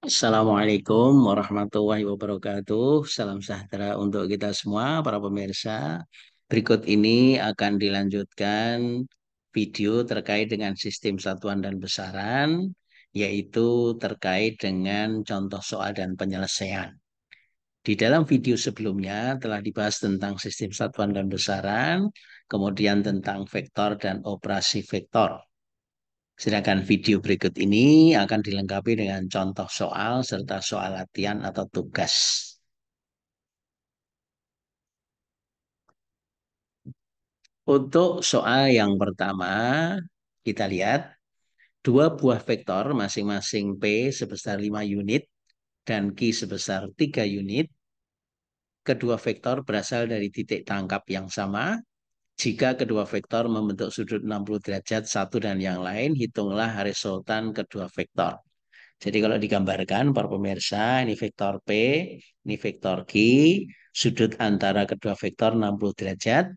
Assalamualaikum warahmatullahi wabarakatuh. Salam sejahtera untuk kita semua, para pemirsa. Berikut ini akan dilanjutkan video terkait dengan sistem satuan dan besaran, yaitu terkait dengan contoh soal dan penyelesaian. Di dalam video sebelumnya telah dibahas tentang sistem satuan dan besaran, kemudian tentang vektor dan operasi vektor. Sedangkan video berikut ini akan dilengkapi dengan contoh soal serta soal latihan atau tugas. Untuk soal yang pertama, kita lihat dua buah vektor masing-masing P sebesar 5 unit dan Q sebesar 3 unit. Kedua vektor berasal dari titik tangkap yang sama. Jika kedua vektor membentuk sudut 60 derajat satu dan yang lain, hitunglah resultan kedua vektor. Jadi kalau digambarkan para pemirsa, ini vektor P, ini vektor Q, sudut antara kedua vektor 60 derajat,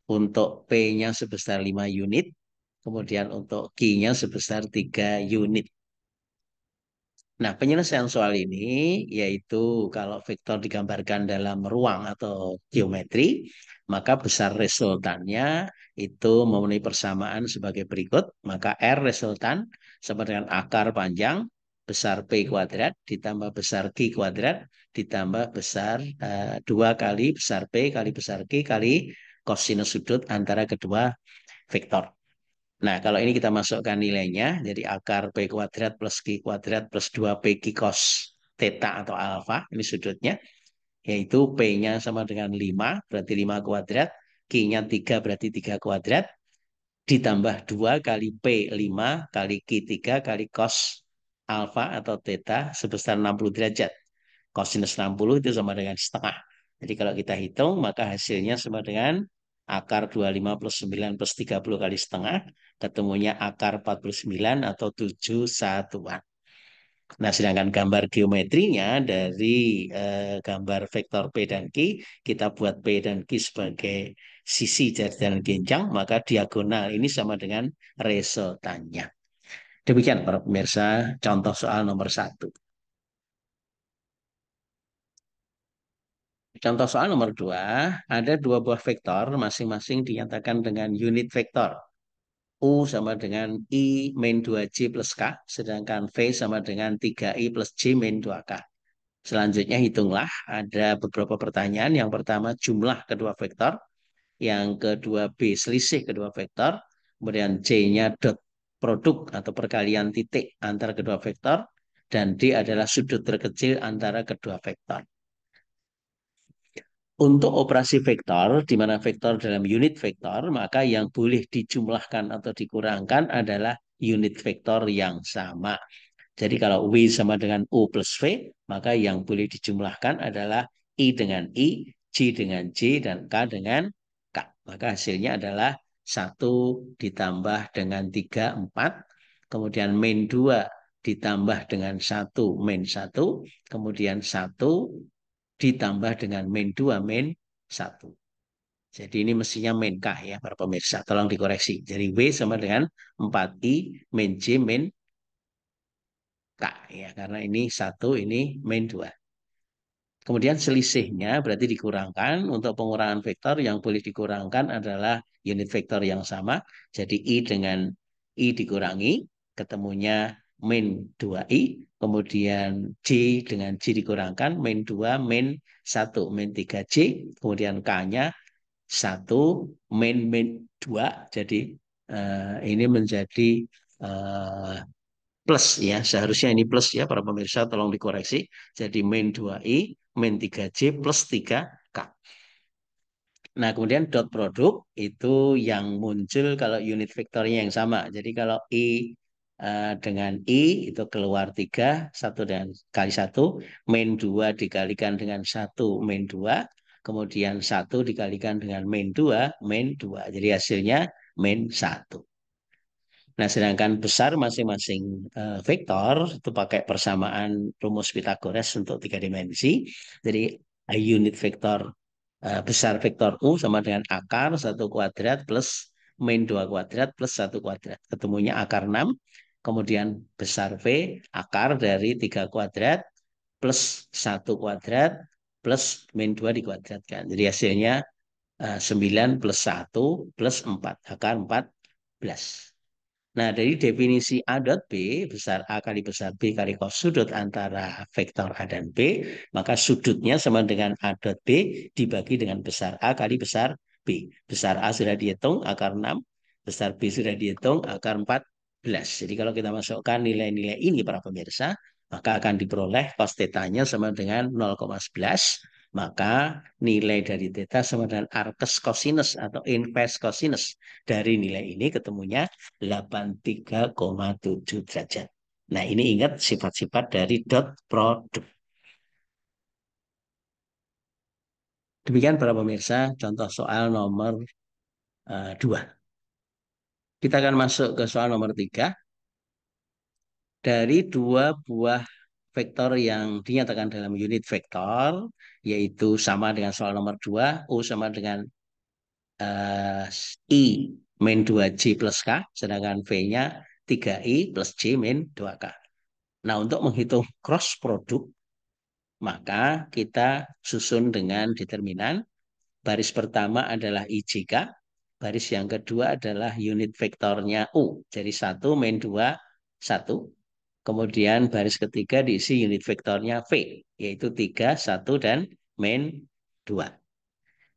untuk P-nya sebesar 5 unit, kemudian untuk Q-nya sebesar 3 unit. Nah, penyelesaian soal ini yaitu kalau vektor digambarkan dalam ruang atau geometri, maka besar resultannya itu memenuhi persamaan sebagai berikut. Maka R resultan sama dengan akar panjang besar P kuadrat ditambah besar Q kuadrat ditambah besar 2 kali besar P kali besar Q kali kosinus sudut antara kedua vektor. Nah, kalau ini kita masukkan nilainya, jadi akar P kuadrat plus Q kuadrat plus 2P Q cos theta atau alfa, ini sudutnya, yaitu P-nya sama dengan 5, berarti 5 kuadrat, Q-nya 3, berarti 3 kuadrat, ditambah 2 kali P 5 kali Q 3 kali cos alfa atau theta sebesar 60 derajat. Kosinus 60 itu sama dengan setengah. Jadi kalau kita hitung, maka hasilnya sama dengan akar 25 plus 9 plus 30 kali setengah, ketemunya akar 49 atau 7 satuan. Nah, sedangkan gambar geometrinya dari gambar vektor P dan Q, kita buat P dan Q sebagai sisi dan genjang, maka diagonal ini sama dengan resultannya. Demikian para pemirsa, contoh soal nomor 1. Contoh soal nomor 2, ada dua buah vektor masing-masing dinyatakan dengan unit vektor. U sama dengan I min 2J plus K, sedangkan V sama dengan 3I plus J min 2K. Selanjutnya hitunglah, ada beberapa pertanyaan. Yang pertama jumlah kedua vektor, yang kedua B selisih kedua vektor, kemudian C-nya dot produk atau perkalian titik antara kedua vektor, dan D adalah sudut terkecil antara kedua vektor. Untuk operasi vektor, di mana vektor dalam unit vektor, maka yang boleh dijumlahkan atau dikurangkan adalah unit vektor yang sama. Jadi kalau W sama dengan U plus V, maka yang boleh dijumlahkan adalah I dengan I, J dengan J, dan K dengan K. Maka hasilnya adalah 1 ditambah dengan 3, 4. Kemudian min 2 ditambah dengan 1, min 1. Kemudian 1 ditambah dengan min 2, min 1. Jadi ini mestinya min K ya para pemirsa. Tolong dikoreksi. Jadi W sama dengan 4I min J min K ya, karena ini 1, ini min 2. Kemudian selisihnya berarti dikurangkan. Untuk pengurangan vektor yang boleh dikurangkan adalah unit vektor yang sama. Jadi I dengan I dikurangi, ketemunya min 2I. Kemudian J dengan J dikurangkan, min 2, min 1, min 3J. Kemudian K-nya 1, min 2. Jadi ini menjadi eh, plus ya, seharusnya ini plus ya para pemirsa, tolong dikoreksi. Jadi min 2i min 3j plus 3k. Nah, kemudian dot produk itu yang muncul kalau unit vektornya yang sama. Jadi kalau i dengan i itu keluar 3, 1 dan kali 1, min 2 dikalikan dengan 1, min 2, kemudian 1 dikalikan dengan min 2, min 2. Jadi hasilnya min 1. Nah, sedangkan besar masing-masing vektor itu pakai persamaan rumus Pitagoras untuk 3 dimensi. Jadi unit vektor besar vektor U sama dengan akar 1 kuadrat plus min 2 kuadrat plus 1 kuadrat. Ketemunya akar 6. kemudian besar V, akar dari 3 kuadrat, plus 1 kuadrat, plus min 2 dikuadratkan. Jadi hasilnya 9 plus 1 plus 4, akar 14. Nah, dari definisi A dot B, besar A kali besar B kali cos sudut antara vektor A dan B, maka sudutnya sama dengan A dot B dibagi dengan besar A kali besar B. Besar A sudah dihitung, akar 6. Besar B sudah dihitung, akar 14. Jadi kalau kita masukkan nilai-nilai ini para pemirsa, maka akan diperoleh cos θ-nya sama dengan 0,11. Maka nilai dari θ sama dengan arkes kosinus atau inverse kosinus. Dari nilai ini ketemunya 83,7 derajat. Nah, ini ingat sifat-sifat dari dot produk. Demikian para pemirsa, contoh soal nomor 2. Kita akan masuk ke soal nomor 3. Dari dua buah vektor yang dinyatakan dalam unit vektor, yaitu sama dengan soal nomor 2, U sama dengan I min 2J plus K, sedangkan V-nya 3I plus J min 2K. Nah, untuk menghitung cross produk, maka kita susun dengan determinan. Baris pertama adalah IJK, baris yang kedua adalah unit vektornya U. Jadi 1 min 2, 1. Kemudian baris ketiga diisi unit vektornya V, yaitu 3, 1, dan min 2.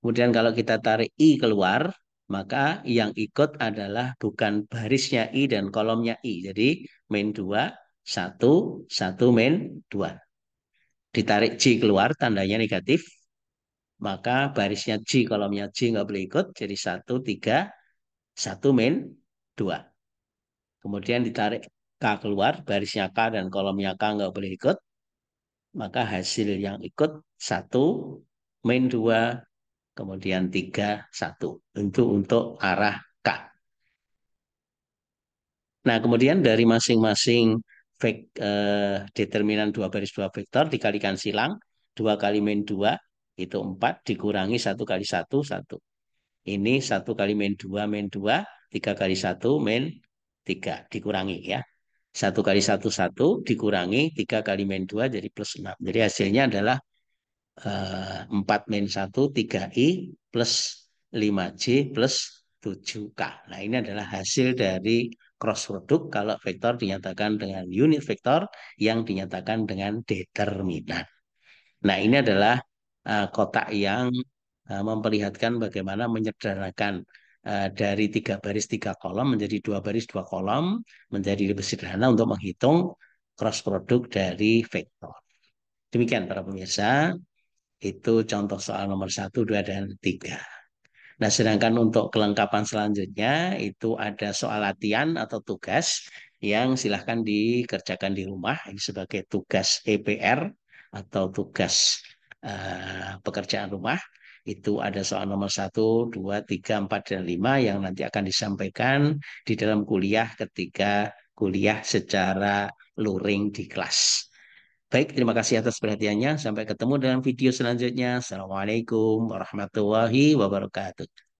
Kemudian kalau kita tarik I keluar, maka yang ikut adalah bukan barisnya I dan kolomnya I. Jadi min 2, 1, 1, min 2. Ditarik J keluar, tandanya negatif. Maka barisnya J, kolomnya J nggak boleh ikut. Jadi 1, 3, 1 min 2. Kemudian ditarik K keluar, barisnya K dan kolomnya K nggak boleh ikut. Maka hasil yang ikut 1 min 2, kemudian 3, 1. Untuk arah K. Nah, kemudian dari masing-masing determinan dua baris dua vektor dikalikan silang. 2 kali min 2 itu 4 dikurangi 1 kali 1, 1. Ini 1 kali min 2, 3 kali 1 min 3 dikurangi ya. 1 kali 1, 1 dikurangi 3 kali min 2 jadi plus 6. Jadi hasilnya adalah 4 min 1, 3i plus 5j plus 7k. Nah, ini adalah hasil dari cross product kalau vektor dinyatakan dengan unit vektor yang dinyatakan dengan determinan. Nah, ini adalah kotak yang memperlihatkan bagaimana menyederhanakan dari 3 baris 3 kolom menjadi 2 baris 2 kolom menjadi lebih sederhana untuk menghitung cross product dari vektor. Demikian para pemirsa, itu contoh soal nomor 1, 2, dan 3. Nah, sedangkan untuk kelengkapan selanjutnya itu ada soal latihan atau tugas yang silahkan dikerjakan di rumah. Ini sebagai tugas EPR atau tugas pekerjaan rumah. Itu ada soal nomor 1, 2, 3, 4, dan 5 yang nanti akan disampaikan di dalam kuliah ketika kuliah secara luring di kelas. Baik, terima kasih atas perhatiannya. Sampai ketemu dalam video selanjutnya. Assalamualaikum warahmatullahi wabarakatuh.